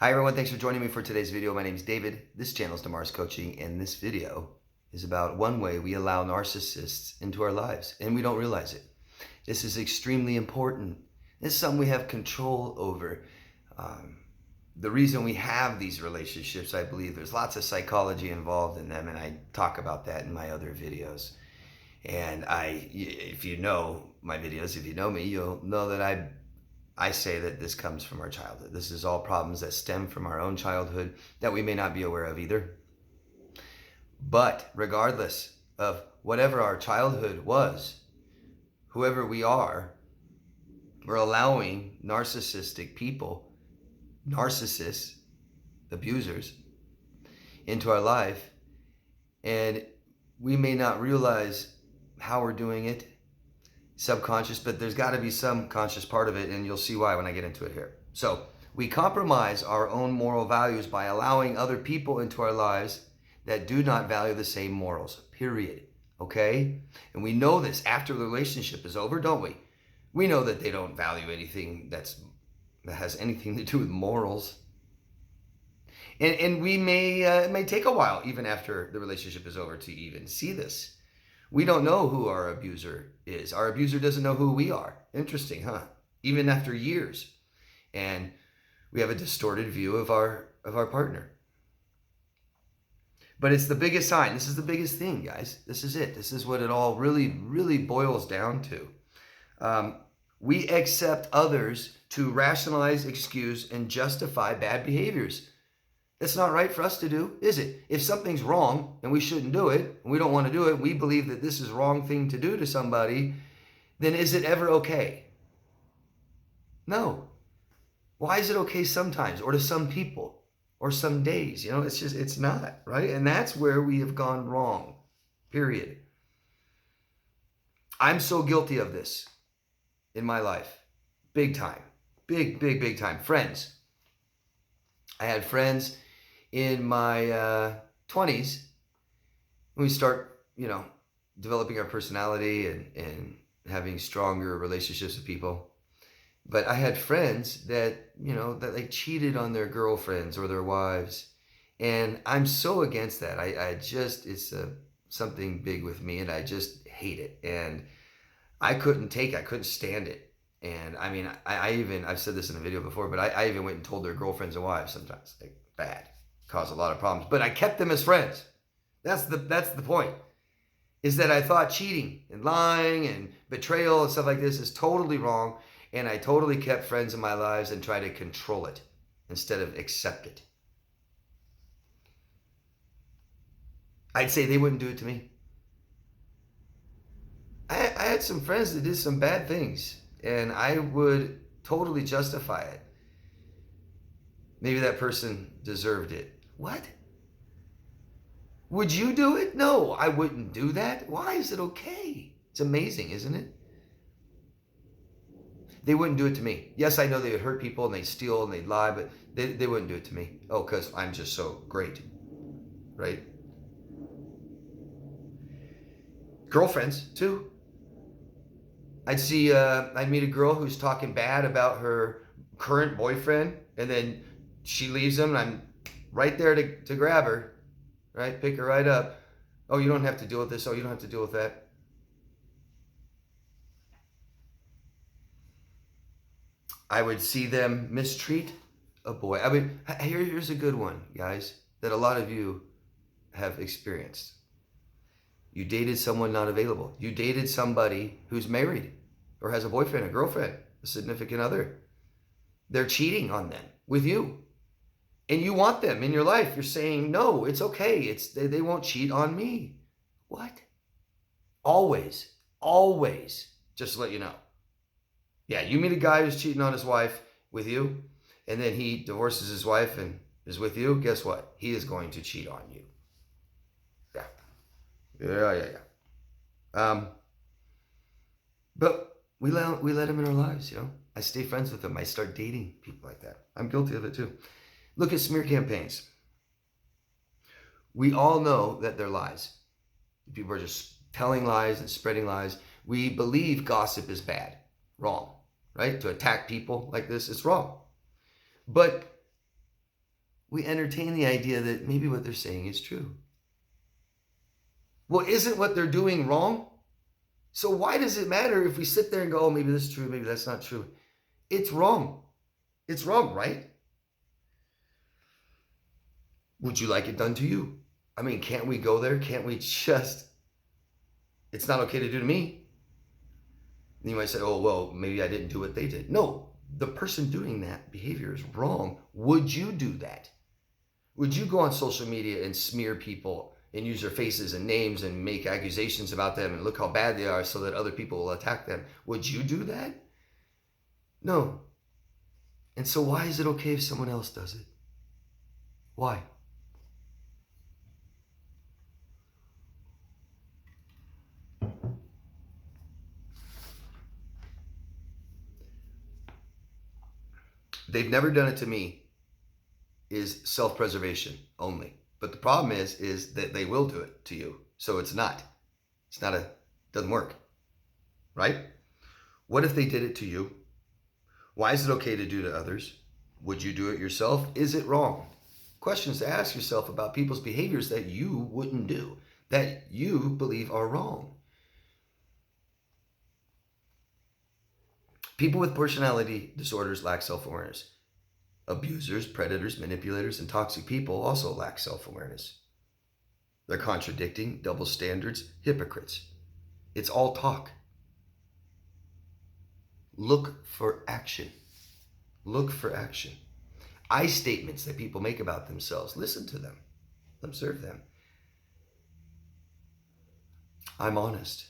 Hi everyone, thanks for joining me for today's video. My name is David. This channel is Damar's Coaching, and this video is about one way we allow narcissists into our lives, and we don't realize it. This is extremely important. This is something we have control over. The reason we have these relationships, I believe there's lots of psychology involved in them, and I talk about that in my other videos. And if you know my videos, if you know me, you'll know that I say that this comes from our childhood. This is all problems that stem from our own childhood that we may not be aware of either. But regardless of whatever our childhood was, whoever we are, we're allowing narcissistic people, narcissists, abusers, into our life. And we may not realize how we're doing it, subconscious, but there's got to be some conscious part of it, and you'll see why when I get into it here. So we compromise our own moral values by allowing other people into our lives that do not value the same morals, period. Okay? And we know this after the relationship is over, don't we? We know that they don't value anything that has anything to do with morals. And we it may take a while, even after the relationship is over, to even see this. We don't know who our abuser is. Our abuser doesn't know who we are. Interesting, huh? Even after years. And we have a distorted view of our partner. But it's the biggest sign. This is the biggest thing, guys. This is it. This is what it all really, really boils down to. We accept others to rationalize, excuse, and justify bad behaviors. It's not right for us to do, is it? If something's wrong and we shouldn't do it, and we don't want to do it, we believe that this is the wrong thing to do to somebody, then is it ever okay? No. Why is it okay sometimes, or to some people, or some days? You know, it's not, right? And that's where we have gone wrong, period. I'm so guilty of this in my life. Big time. Big time. Friends. I had friends in my 20s, when we start, developing our personality and having stronger relationships with people. But I had friends that, that like cheated on their girlfriends or their wives. And I'm so against that. It's something big with me, and I just hate it. And I couldn't stand it. And I mean, I've said this in a video before, but I even went and told their girlfriends and wives sometimes, like, bad, caused a lot of problems. But I kept them as friends. That's the point, is that I thought cheating and lying and betrayal and stuff like this is totally wrong. And I totally kept friends in my lives and tried to control it instead of accept it. I'd say they wouldn't do it to me. I had some friends that did some bad things, and I would totally justify it. Maybe that person deserved it. What? Would you do it? No, I wouldn't do that. Why is it okay? It's amazing, isn't it? They wouldn't do it to me. Yes, I know they would hurt people and they'd steal and they'd lie, but they wouldn't do it to me. Oh, because I'm just so great, right? Girlfriends, too. I'd meet a girl who's talking bad about her current boyfriend, and then she leaves him, and I'm right there to grab her, right? Pick her right up. Oh, you don't have to deal with this. Oh, you don't have to deal with that. I would see them mistreat a boy. I mean, here's a good one, guys, that a lot of you have experienced. You dated someone not available. You dated somebody who's married or has a boyfriend, a girlfriend, a significant other. They're cheating on them with you. And you want them in your life. You're saying, no, it's okay. They won't cheat on me. What? Always, just to let you know. Yeah, you meet a guy who's cheating on his wife with you, and then he divorces his wife and is with you. Guess what? He is going to cheat on you. Yeah. But we let him in our lives, I stay friends with them. I start dating people like that. I'm guilty of it too. Look at smear campaigns. We all know that they're lies. People are just telling lies and spreading lies. We believe gossip is bad, wrong, right? To attack people like this is wrong. But we entertain the idea that maybe what they're saying is true. Well, isn't what they're doing wrong? So why does it matter if we sit there and go, oh, maybe this is true, maybe that's not true? It's wrong. It's wrong, right? Would you like it done to you? I mean, can't we go there? Can't we just, it's not okay to do to me? And you might say, oh, well, maybe I didn't do what they did. No, the person doing that behavior is wrong. Would you do that? Would you go on social media and smear people and use their faces and names and make accusations about them and look how bad they are so that other people will attack them? Would you do that? No. And so why is it okay if someone else does it? Why? They've never done it to me is self-preservation only. But the problem is that they will do it to you. So doesn't work, right? What if they did it to you? Why is it okay to do to others? Would you do it yourself? Is it wrong? Questions to ask yourself about people's behaviors that you wouldn't do, that you believe are wrong. People with personality disorders lack self-awareness. Abusers, predators, manipulators, and toxic people also lack self-awareness. They're contradicting, double standards, hypocrites. It's all talk. Look for action. Look for action. I statements that people make about themselves, listen to them. Observe them. I'm honest.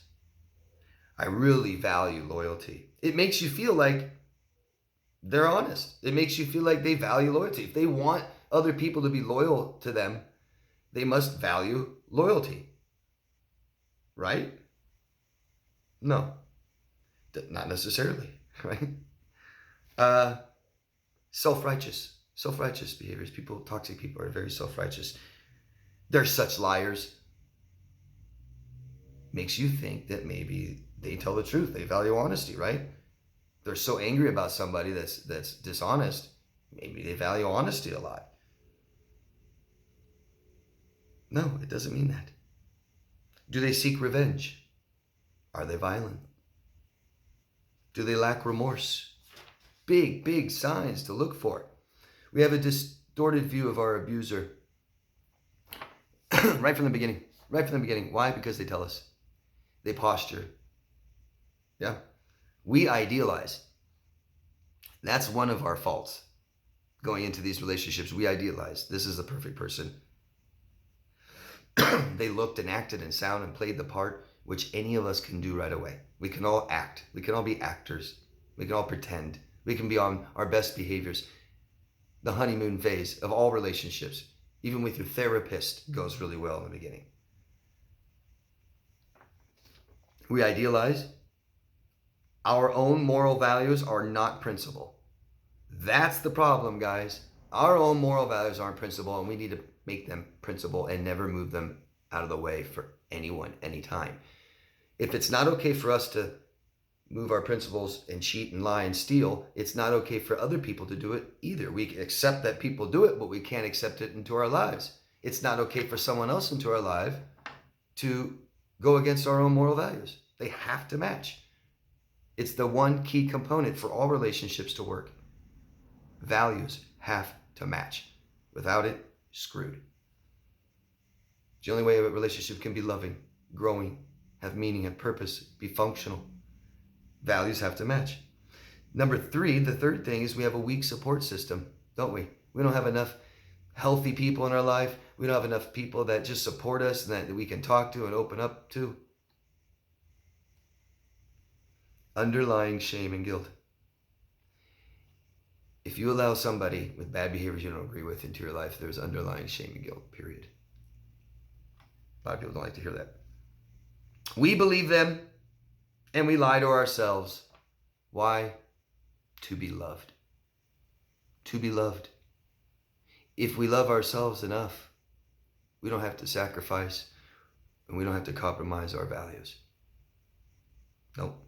I really value loyalty. It makes you feel like they're honest. It makes you feel like they value loyalty. If they want other people to be loyal to them, they must value loyalty. Right? No. Not necessarily, right? Self-righteous behaviors. Toxic people are very self-righteous. They're such liars. Makes you think that maybe they tell the truth. They value honesty, right? They're so angry about somebody that's dishonest. Maybe they value honesty a lot. No, it doesn't mean that. Do they seek revenge? Are they violent? Do they lack remorse? Big signs to look for. We have a distorted view of our abuser right from the beginning. Why? Because they tell us. They posture. Yeah. We idealize. That's one of our faults. Going into these relationships, we idealize. This is the perfect person. They looked and acted and sounded and played the part, which any of us can do right away. We can all act. We can all be actors. We can all pretend. We can be on our best behaviors. The honeymoon phase of all relationships, even with your therapist, goes really well in the beginning. We idealize. Our own moral values are not principle. That's the problem, guys. Our own moral values aren't principle, and we need to make them principle and never move them out of the way for anyone, anytime. If it's not okay for us to move our principles and cheat and lie and steal, it's not okay for other people to do it either. We accept that people do it, but we can't accept it into our lives. It's not okay for someone else into our life to go against our own moral values. They have to match. It's the one key component for all relationships to work. Values have to match. Without it, screwed. It's the only way a relationship can be loving, growing, have meaning and purpose, be functional. Values have to match. Number 3, the third thing is we have a weak support system, don't we? We don't have enough healthy people in our life. We don't have enough people that just support us and that we can talk to and open up to. Underlying shame and guilt. If you allow somebody with bad behaviors you don't agree with into your life, there's underlying shame and guilt, period. A lot of people don't like to hear that. We believe them and we lie to ourselves. Why? To be loved. To be loved. If we love ourselves enough, we don't have to sacrifice and we don't have to compromise our values. Nope.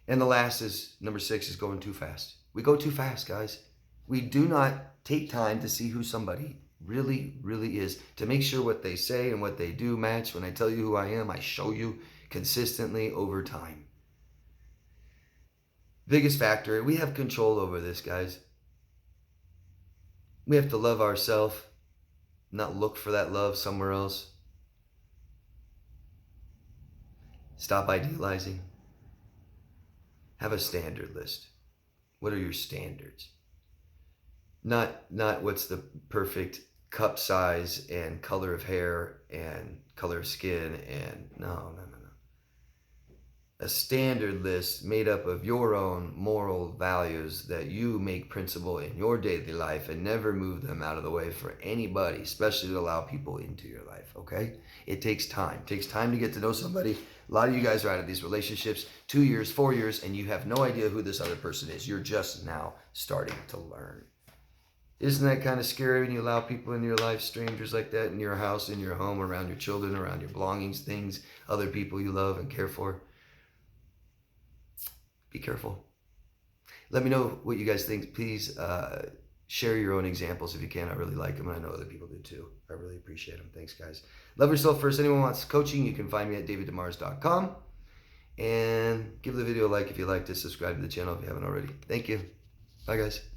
And the last is, number 6, is going too fast. We go too fast, guys. We do not take time to see who somebody really, really is, to make sure what they say and what they do match. When I tell you who I am, I show you consistently over time. Biggest factor, we have control over this, guys. We have to love ourselves, not look for that love somewhere else. Stop idealizing. Have a standard list. What are your standards? Not what's the perfect cup size and color of hair and color of skin, and no. A standard list made up of your own moral values that you make principle in your daily life and never move them out of the way for anybody, especially to allow people into your life, okay? It takes time. It takes time to get to know somebody. A lot of you guys are out of these relationships 2 years, 4 years, and you have no idea who this other person is. You're just now starting to learn. Isn't that kind of scary when you allow people in your life, strangers like that, in your house, in your home, around your children, around your belongings, things, other people you love and care for? Be careful. Let me know what you guys think. Please share your own examples if you can. I really like them, and I know other people do too. I really appreciate them. Thanks, guys. Love yourself first. Anyone wants coaching, you can find me at daviddemars.com. And give the video a like if you liked it. Subscribe to the channel if you haven't already. Thank you. Bye, guys.